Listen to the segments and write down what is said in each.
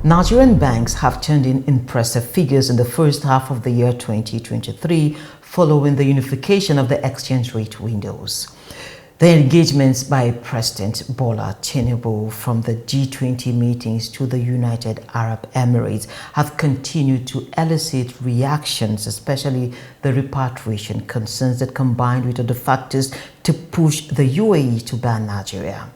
Nigerian banks have turned in impressive figures in the first half of the year 2023 following the unification of the exchange rate windows. The engagements by President Bola Tinubu from the G20 meetings to the United Arab Emirates have continued to elicit reactions, especially the repatriation concerns that combined with other factors to push the UAE to ban Nigeria.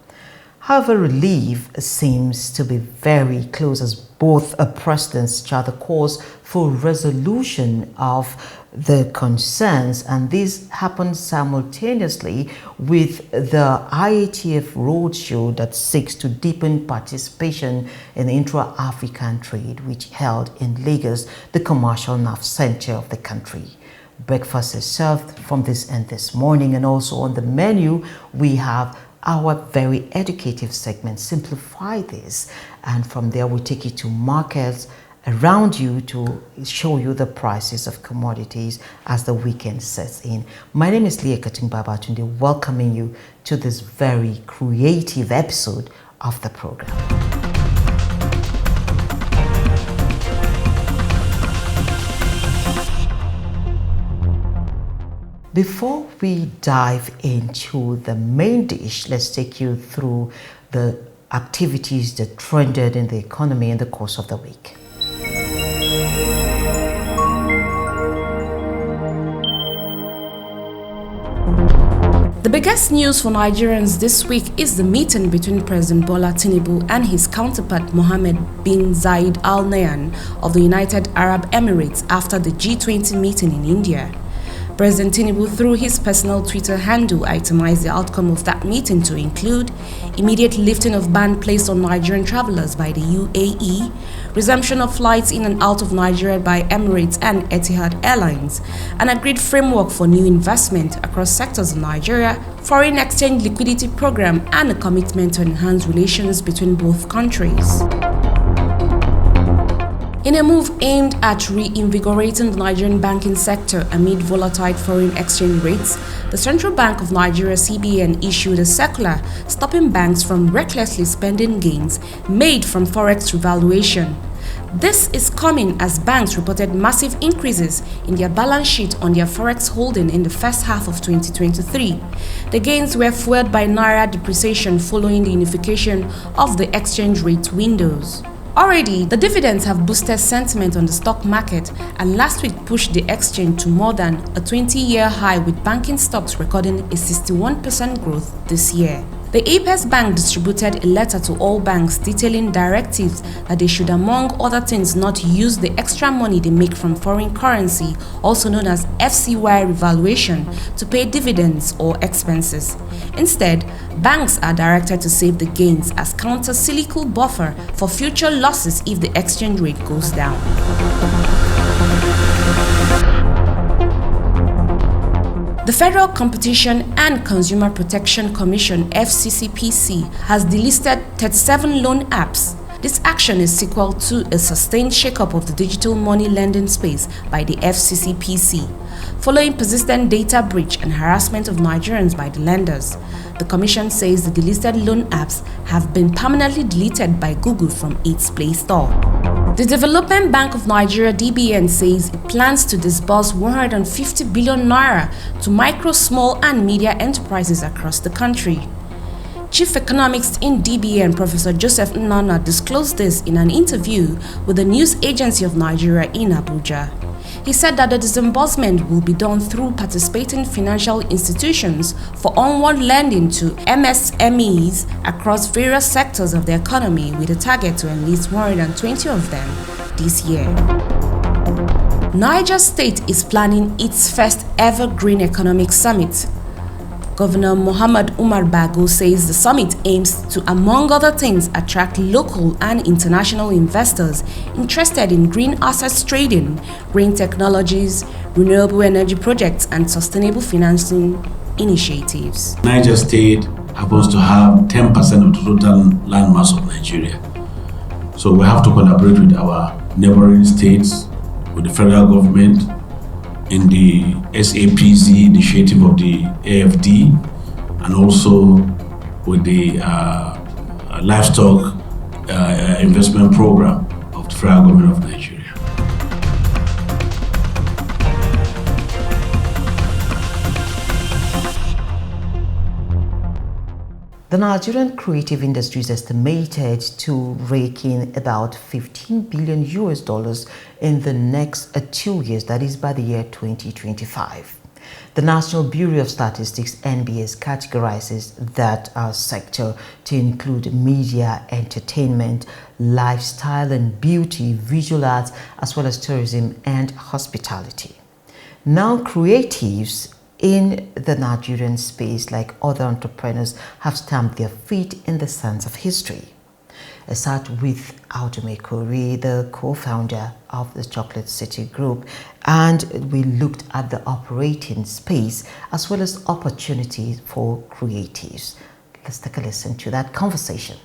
However, relief seems to be very close as both presidents chart the course for resolution of the concerns, and this happened simultaneously with the IATF roadshow that seeks to deepen participation in intra-African trade, which held in Lagos, the commercial nerve center of the country. Breakfast is served from this end this morning, and also on the menu we have our very educative segment, Simplify This, and from there we take you to markets around you to show you the prices of commodities as the weekend sets in. My name is Leah Katung-Babatunde, welcoming you to this very creative episode of the program. Before we dive into the main dish, let's take you through the activities that trended in the economy in the course of the week. The biggest news for Nigerians this week is the meeting between President Bola Tinubu and his counterpart Mohammed bin Zayed Al Nahyan of the United Arab Emirates after the G20 meeting in India. President Tinubu, through his personal Twitter handle, itemized the outcome of that meeting to include immediate lifting of ban placed on Nigerian travelers by the UAE, resumption of flights in and out of Nigeria by Emirates and Etihad Airlines, an agreed framework for new investment across sectors in Nigeria, foreign exchange liquidity program, and a commitment to enhance relations between both countries. In a move aimed at reinvigorating the Nigerian banking sector amid volatile foreign exchange rates, the Central Bank of Nigeria (CBN) issued a circular stopping banks from recklessly spending gains made from forex revaluation. This is coming as banks reported massive increases in their balance sheet on their forex holding in the first half of 2023. The gains were fueled by naira depreciation following the unification of the exchange rate windows. Already, the dividends have boosted sentiment on the stock market and last week pushed the exchange to more than a 20-year high, with banking stocks recording a 61% growth this year. The Apex Bank distributed a letter to all banks detailing directives that they should, among other things, not use the extra money they make from foreign currency, also known as FCY revaluation, to pay dividends or expenses. Instead, banks are directed to save the gains as counter-cyclical buffer for future losses if the exchange rate goes down. The Federal Competition and Consumer Protection Commission (FCCPC) has delisted 37 loan apps. This action is sequel to a sustained shakeup of the digital money lending space by the FCCPC, following persistent data breach and harassment of Nigerians by the lenders. The Commission says the delisted loan apps have been permanently deleted by Google from its Play Store. The Development Bank of Nigeria (DBN) says it plans to disburse 150 billion naira to micro, small and medium enterprises across the country. Chief Economist in DBN, Professor Joseph Nnana, disclosed this in an interview with the News Agency of Nigeria in Abuja. He said that the disbursement will be done through participating financial institutions for onward lending to MSMEs across various sectors of the economy, with a target to enlist 120 of them this year. Niger State is planning its first ever Green Economic Summit. Governor Muhammad Umar Bago says the summit aims to, among other things, attract local and international investors interested in green assets trading, green technologies, renewable energy projects, and sustainable financing initiatives. Niger State happens to have 10% of the total land mass of Nigeria. So we have to collaborate with our neighboring states, with the federal government, in the SAPZ initiative of the AFD, and also with the livestock investment program. federal government of Nigeria. The Nigerian creative industry is estimated to rake in about 15 billion US dollars in the next 2 years, that is by the year 2025. The National Bureau of Statistics (NBS) categorizes that sector to include media, entertainment, lifestyle and beauty, visual arts, as well as tourism and hospitality. Now, creatives in the Nigerian space, like other entrepreneurs, have stamped their feet in the sands of history. I sat with Audu Maikori, the co-founder of the Chocolate City Group, and we looked at the operating space as well as opportunities for creatives. Let's take a listen to that conversation.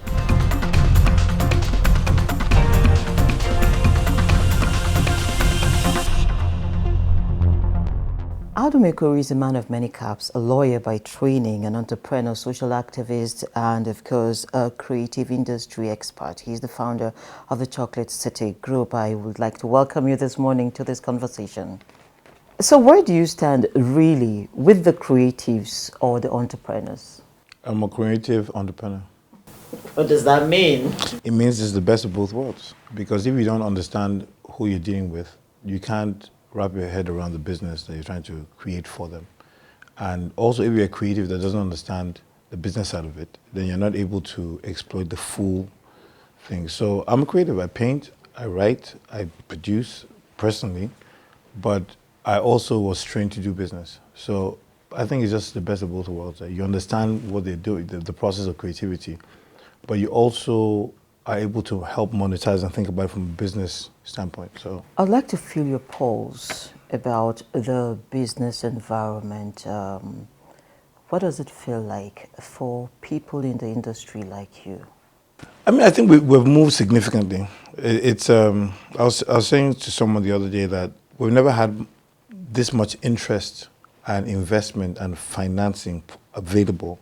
Audu Maikori is a man of many caps, a lawyer by training, an entrepreneur, social activist, and of course, a creative industry expert. He's the founder of the Chocolate City Group. I would like to welcome you this morning to this conversation. So where do you stand really with the creatives or the entrepreneurs? I'm a creative entrepreneur. What does that mean? It means it's the best of both worlds. Because if you don't understand who you're dealing with, you can't wrap your head around the business that you're trying to create for them. And also, if you're a creative that doesn't understand the business side of it, then you're not able to exploit the full thing. So I'm a creative. I paint, I write, I produce personally, but I also was trained to do business. So I think it's just the best of both worlds. You understand what they're doing, the process of creativity, but you also are able to help monetize and think about it from a business standpoint. So I'd like to feel your pulse about the business environment. What does it feel like for people in the industry like you? I mean, I think we've moved significantly. I was saying to someone the other day that we've never had this much interest and investment and financing available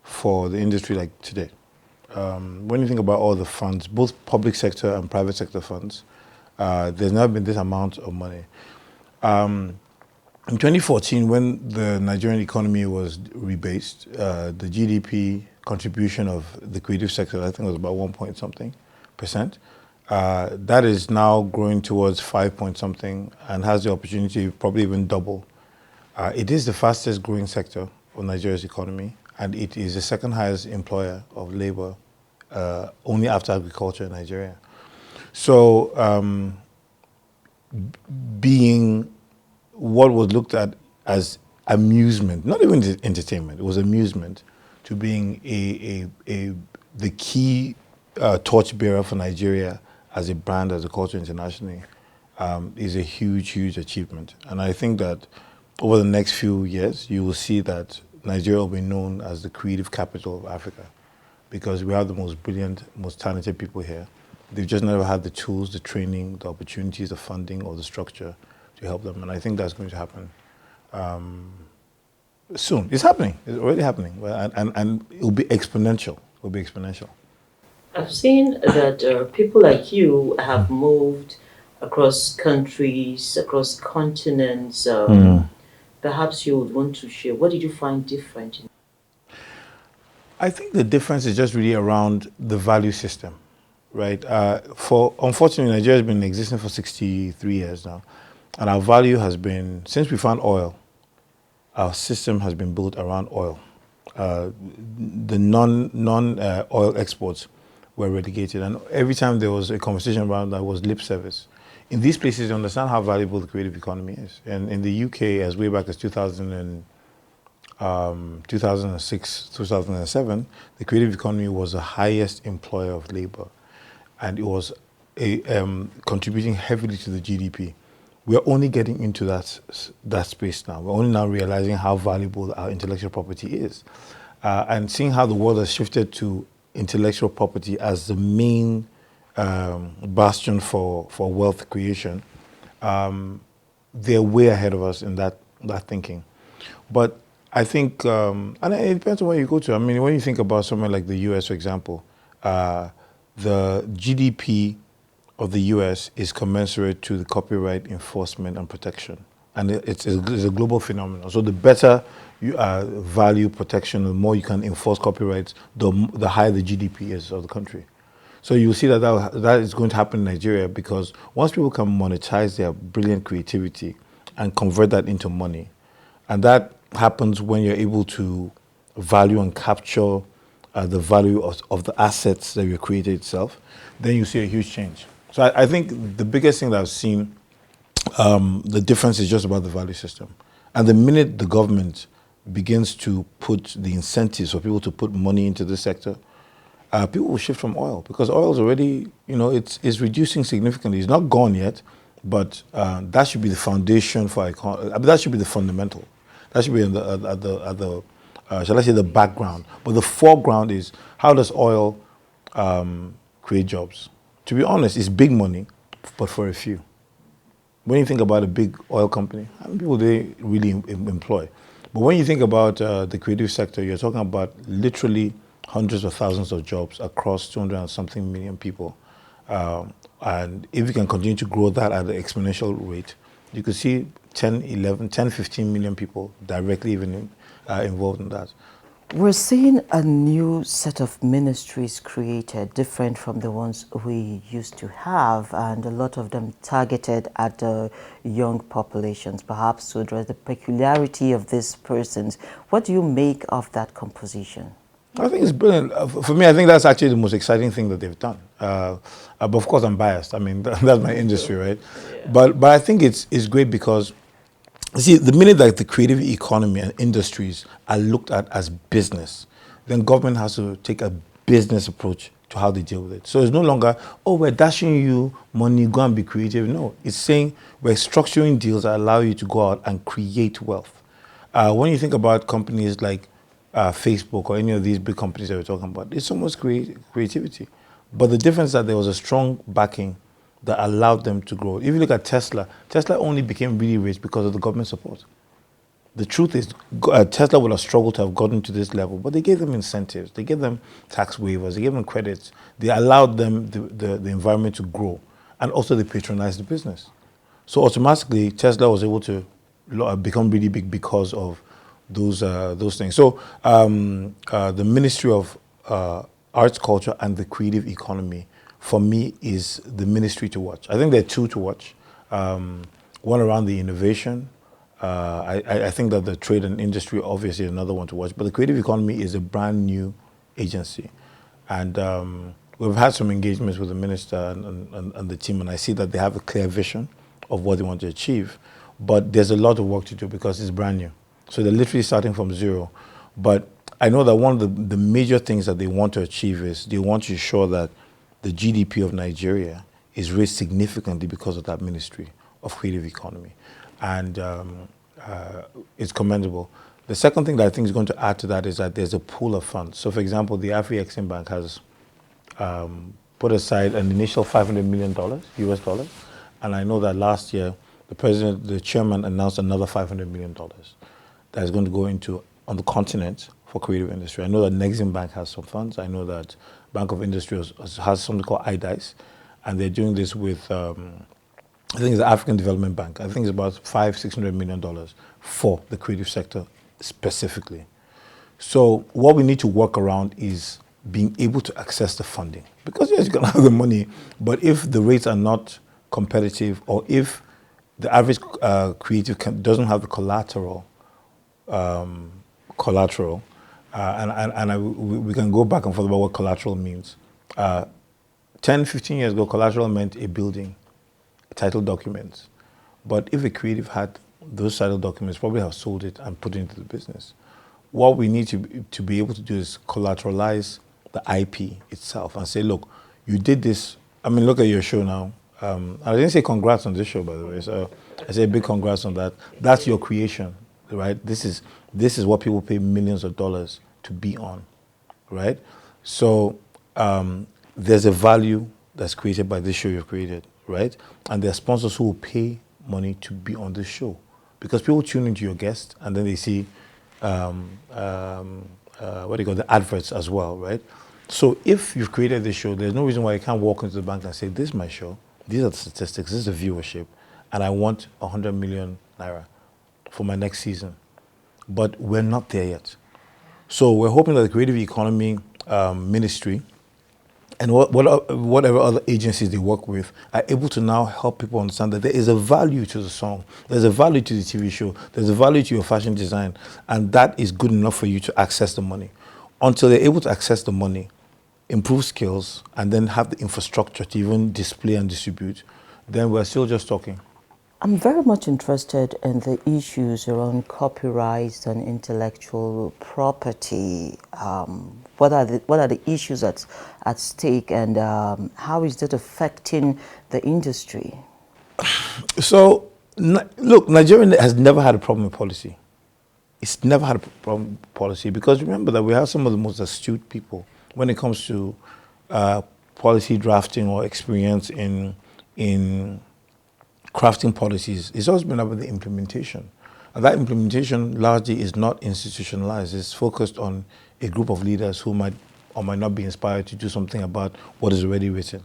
for the industry like today. When you think about all the funds, both public sector and private sector funds, there's never been this amount of money. In 2014, when the Nigerian economy was rebased, the GDP contribution of the creative sector, I think, was about 1 point something %. That is now growing towards 5 point something and has the opportunity to probably even double. It is the fastest growing sector of Nigeria's economy, and it is the second highest employer of labor, only after agriculture in Nigeria. So being what was looked at as amusement, not even entertainment, it was amusement, to being the key torchbearer for Nigeria as a brand, as a culture internationally, is a huge, huge achievement. And I think that over the next few years, you will see that Nigeria will be known as the creative capital of Africa, because we have the most brilliant, most talented people here. They've just never had the tools, the training, the opportunities, the funding, or the structure to help them. And I think that's going to happen soon. It's happening. It's already happening. And it will be exponential. It will be exponential. I've seen that people like you have moved across countries, across continents. Perhaps you would want to share. What did you find different? I think the difference is just really around the value system, right? Unfortunately, Nigeria has been existing for 63 years now. And our value has been, since we found oil, our system has been built around oil. The non-oil exports were relegated. And every time there was a conversation around that was lip service. In these places, you understand how valuable the creative economy is. And in the UK, as way back as 2006, 2007, the creative economy was the highest employer of labor. And it was contributing heavily to the GDP. We're only getting into that space now. We're only now realizing how valuable our intellectual property is. And seeing how the world has shifted to intellectual property as the main bastion for wealth creation, they're way ahead of us in that thinking. But I think, and it depends on where you go to. I mean, when you think about somewhere like the US, for example, the GDP of the US is commensurate to the copyright enforcement and protection. And it's a global phenomenon. So the better you value protection, the more you can enforce copyrights, the higher the GDP is of the country. So you'll see that is going to happen in Nigeria, because once people can monetize their brilliant creativity and convert that into money, and that happens when you're able to value and capture the value of the assets that you created itself, then you see a huge change. So I think the biggest thing that I've seen, the difference is just about the value system. And the minute the government begins to put the incentives for people to put money into this sector, people will shift from oil, because oil is already, it's reducing significantly. It's not gone yet, but that should be the foundation for that should be the fundamental. That should be at the shall I say, the background. But the foreground is, how does oil create jobs? To be honest, it's big money, but for a few. When you think about a big oil company, how many people do they really employ? But when you think about the creative sector, you're talking about literally hundreds of thousands of jobs across 200 and something million people. And if you can continue to grow that at an exponential rate, you could see 10, 15 million people directly even involved in that. We're seeing a new set of ministries created, different from the ones we used to have, and a lot of them targeted at the young populations, perhaps to address the peculiarity of these persons. What do you make of that composition? I think it's brilliant. For me, I think that's actually the most exciting thing that they've done. But of course, I'm biased. I mean, that's my industry, right? Yeah. But I think it's great because, see, the minute that the creative economy and industries are looked at as business, then government has to take a business approach to how they deal with it. So it's no longer, oh, we're dashing you money, go and be creative. No, it's saying we're structuring deals that allow you to go out and create wealth. When you think about companies like Facebook or any of these big companies that we're talking about, it's almost creativity. But the difference is that there was a strong backing that allowed them to grow. If you look at Tesla, Tesla only became really rich because of the government support. The truth is, Tesla would have struggled to have gotten to this level, but they gave them incentives, they gave them tax waivers, they gave them credits, they allowed them the environment to grow, and also they patronized the business. So automatically, Tesla was able to become really big because of those things. So the Ministry of Arts, Culture, and the Creative Economy, for me, is the ministry to watch. I think there are two to watch. One around the innovation. I think that the trade and industry, obviously, is another one to watch. But the creative economy is a brand new agency. And we've had some engagements with the minister and the team, and I see that they have a clear vision of what they want to achieve. But there's a lot of work to do because it's brand new. So they're literally starting from zero. But I know that one of the major things that they want to achieve is they want to ensure that the GDP of Nigeria is raised significantly because of that Ministry of Creative Economy. And it's commendable. The second thing that I think is going to add to that is that there's a pool of funds. So for example, the Afri-Exim Bank has put aside an initial $500 million, US dollars. And I know that last year, the chairman announced another $500 million that is going to go into on the continent for creative industry. I know that Nexim Bank has some funds. I know that Bank of Industry has something called IDICE, and they're doing this with, I think it's the African Development Bank. I think it's about $500–600 million for the creative sector specifically. So what we need to work around is being able to access the funding. Because yes, you can have the money, but if the rates are not competitive, or if the average creative doesn't have the collateral, we can go back and forth about what collateral means. 10–15 years ago, collateral meant a building, title documents. But if a creative had those title documents, probably have sold it and put it into the business. What we need to be able to do is collateralize the IP itself and say, look, you did this. I mean, look at your show now. I didn't say congrats on this show, by the way. So I say big congrats on that. That's your creation, right? This is what people pay millions of dollars to be on, right? So there's a value that's created by this show you've created, right? And there are sponsors who will pay money to be on this show, because people tune into your guest and then they see the adverts as well, right? So if you've created this show, there's no reason why you can't walk into the bank and say, this is my show. These are the statistics. This is the viewership. And I want 100 million naira for my next season. But we're not there yet. So we're hoping that the Creative Economy Ministry and whatever other agencies they work with are able to now help people understand that there is a value to the song, there's a value to the TV show, there's a value to your fashion design, and that is good enough for you to access the money. Until they're able to access the money, improve skills, and then have the infrastructure to even display and distribute, then we're still just talking. I'm very much interested in the issues around copyright and intellectual property. What are the issues at stake, and how is that affecting the industry? So, look, Nigeria has never had a problem with policy. It's never had a problem with policy because remember that we have some of the most astute people when it comes to policy drafting or experience in crafting policies. It's always been about the implementation. And that implementation largely is not institutionalized. It's focused on a group of leaders who might or might not be inspired to do something about what is already written.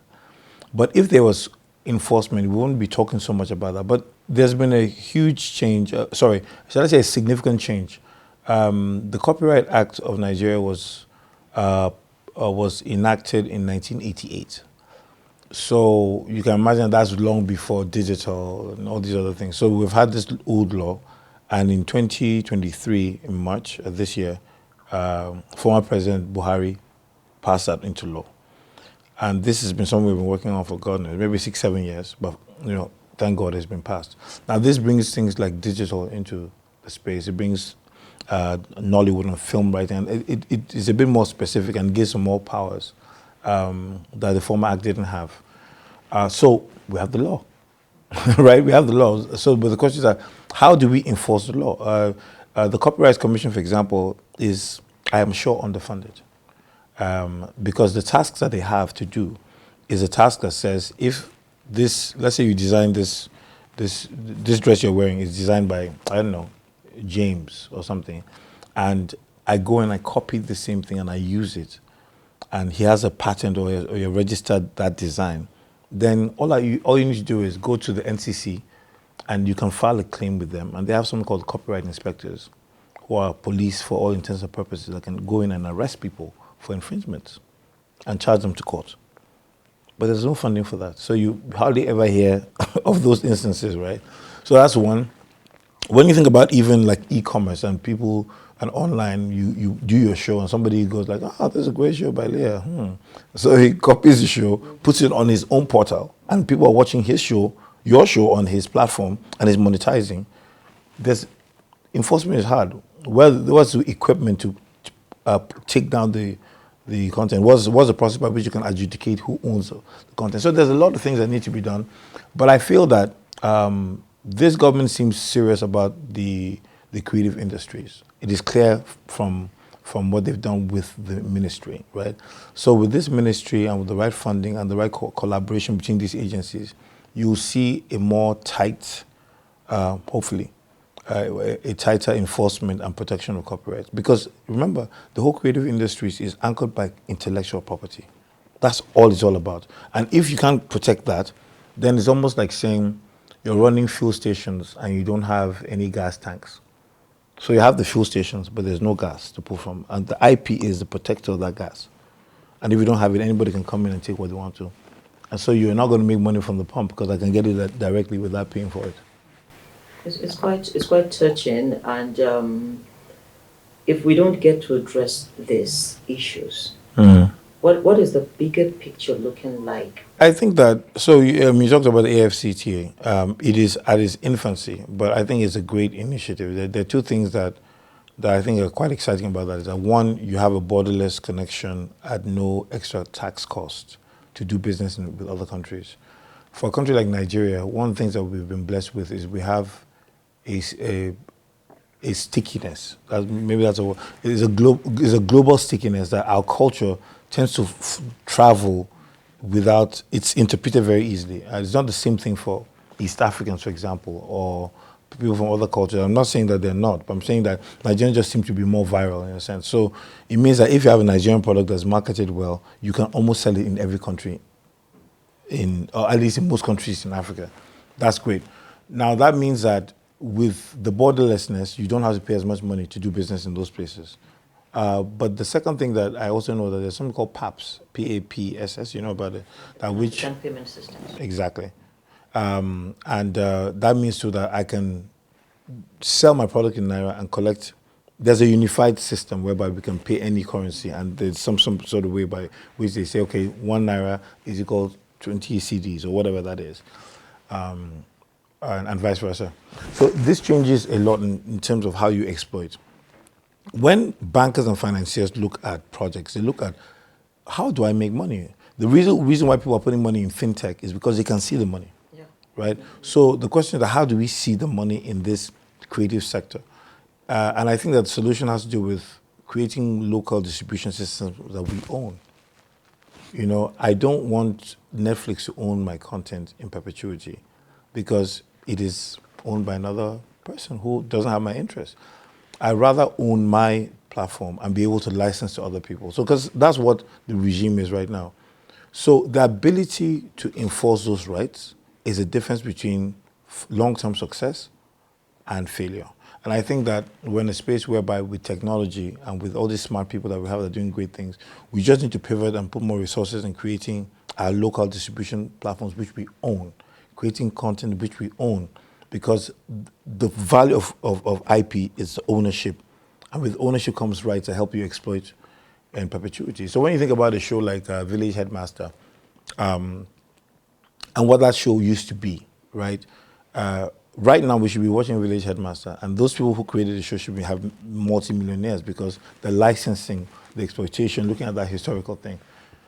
But if there was enforcement, we wouldn't be talking so much about that. But there's been a huge change, shall I say a significant change. The Copyright Act of Nigeria was enacted in 1988. So you can imagine that's long before digital and all these other things. So we've had this old law, and in 2023, in March of this year, former President Buhari passed that into law. And this has been something we've been working on for God knows, maybe 6-7 years, but thank God it's been passed. Now this brings things like digital into the space. It brings Nollywood and film writing, and it is a bit more specific and gives some more powers that the former act didn't have. So we have the law, right? We have the law. So, but the question is, how do we enforce the law? The Copyright Commission, for example, is, I am sure, underfunded. Because the tasks that they have to do is a task that says, if this, let's say you design this dress you're wearing is designed by, I don't know, James or something, and I go and I copy the same thing and I use it, and he has a patent or you registered that design, then all you need to do is go to the NCC and you can file a claim with them, and they have something called copyright inspectors, who are police for all intents and purposes, that can go in and arrest people for infringements and charge them to court. But there's no funding for that. So you hardly ever hear of those instances, right? So that's one. When you think about even like e-commerce and people and online, you do your show and somebody goes like, there's a great show by Leah. So he copies the show, puts it on his own portal, and people are watching his show, your show on his platform, and is monetizing. Enforcement is hard. What's the equipment to take down the content? What's the process by which you can adjudicate who owns the content? So there's a lot of things that need to be done. But I feel that this government seems serious about the creative industries. It is clear from what they've done with the ministry, right? So with this ministry and with the right funding and the right collaboration between these agencies, you'll see a more tight, hopefully, a tighter enforcement and protection of copyright. Because remember, the whole creative industries is anchored by intellectual property. That's all it's all about. And if you can't protect that, then it's almost like saying you're running fuel stations and you don't have any gas tanks. So you have the fuel stations, but there's no gas to pull from. And the IP is the protector of that gas. And if you don't have it, anybody can come in and take what they want to. And so you're not going to make money from the pump because I can get it directly without paying for it. It's quite touching, and if we don't get to address these issues, what is the bigger picture looking like? I think that, so you talked about the AFCTA. It is at its infancy, but I think it's a great initiative. There are two things that I think are quite exciting about that. Is that one, you have a borderless connection at no extra tax cost to do business with other countries. For a country like Nigeria, one of the things that we've been blessed with is we have a stickiness. Maybe that's a word. It's a global stickiness that our culture tends to travel without, it's interpreted very easily. It's not the same thing for East Africans, for example, or people from other cultures. I'm not saying that they're not, but I'm saying that Nigerians just seem to be more viral in a sense. So it means that if you have a Nigerian product that's marketed well, you can almost sell it in every country or at least in most countries in Africa. That's great. Now that means that with the borderlessness, you don't have to pay as much money to do business in those places. But the second thing that I also know that there's something called PAPS, PAPSS, you know about it? African payment systems. Exactly. That means too that I can sell my product in Naira and collect. There's a unified system whereby we can pay any currency, and there's some sort of way by which they say, okay, 1 Naira is equal to 20 CDs or whatever that is, and vice versa. So this changes a lot in terms of how you exploit. When bankers and financiers look at projects, they look at how do I make money? The reason why people are putting money in fintech is because they can see the money, right? So the question is, how do we see the money in this creative sector? And I think that the solution has to do with creating local distribution systems that we own. You know, I don't want Netflix to own my content in perpetuity because it is owned by another person who doesn't have my interest. I'd rather own my platform and be able to license to other people. So, because that's what the regime is right now. So the ability to enforce those rights is a difference between long-term success and failure. And I think that we're in a space whereby with technology and with all these smart people that we have that are doing great things, we just need to pivot and put more resources in creating our local distribution platforms which we own, creating content which we own, because the value of IP is ownership. And with ownership comes rights to help you exploit in perpetuity. So when you think about a show like Village Headmaster, and what that show used to be, right? Right now we should be watching Village Headmaster, and those people who created the show should have multi-millionaires because the licensing, the exploitation, looking at that historical thing.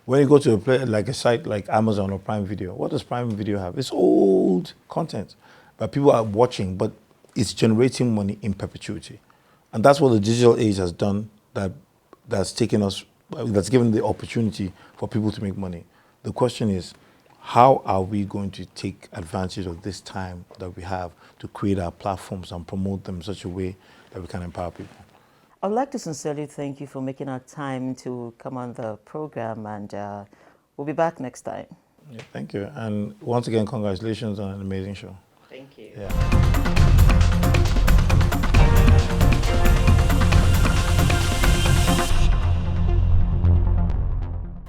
When you go to a site like Amazon or Prime Video, what does Prime Video have? It's old content, but people are watching, but it's generating money in perpetuity. And that's what the digital age has done, that's given the opportunity for people to make money. The question is, how are we going to take advantage of this time that we have to create our platforms and promote them in such a way that we can empower people? I would like to sincerely thank you for making our time to come on the program, and we'll be back next time. Yeah, thank you. And once again, congratulations on an amazing show. Thank you. Yeah.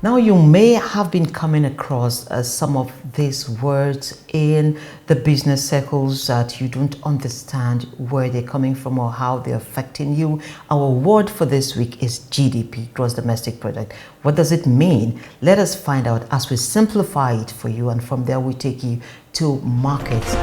Now, you may have been coming across some of these words in the business circles that you don't understand where they're coming from or how they're affecting you. Our word for this week is GDP, gross domestic product. What does it mean? Let us find out as we simplify it for you, and from there we take you to markets.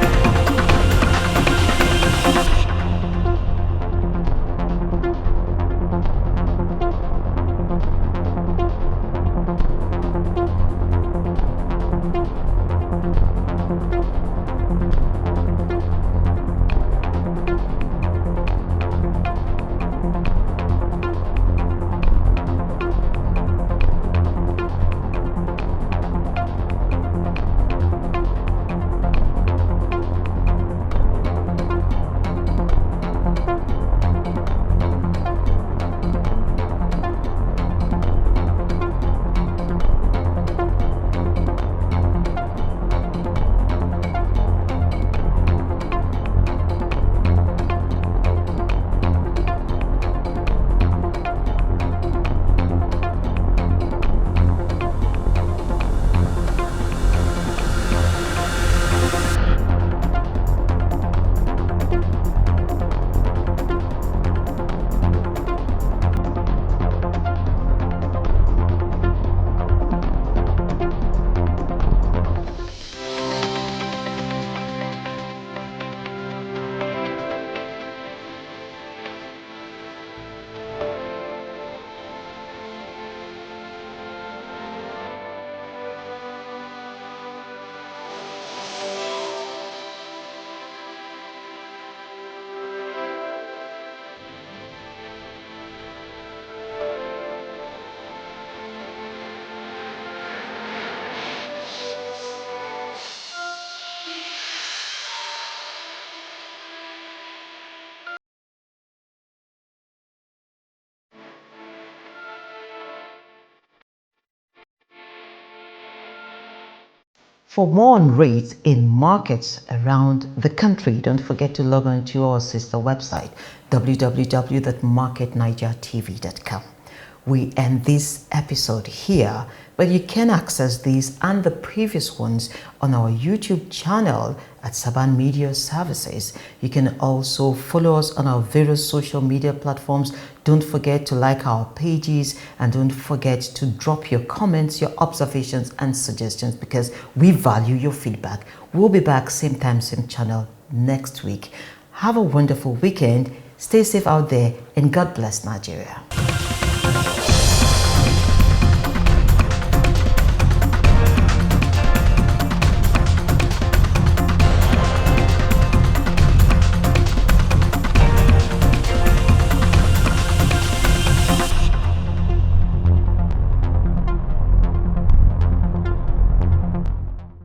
For more on rates in markets around the country, don't forget to log on to our sister website, www.marketnigertv.com. We end this episode here, but you can access these and the previous ones on our YouTube channel at Saban Media Services. You can also follow us on our various social media platforms. Don't forget to like our pages and don't forget to drop your comments, your observations and suggestions because we value your feedback. We'll be back same time, same channel next week. Have a wonderful weekend. Stay safe out there and God bless Nigeria.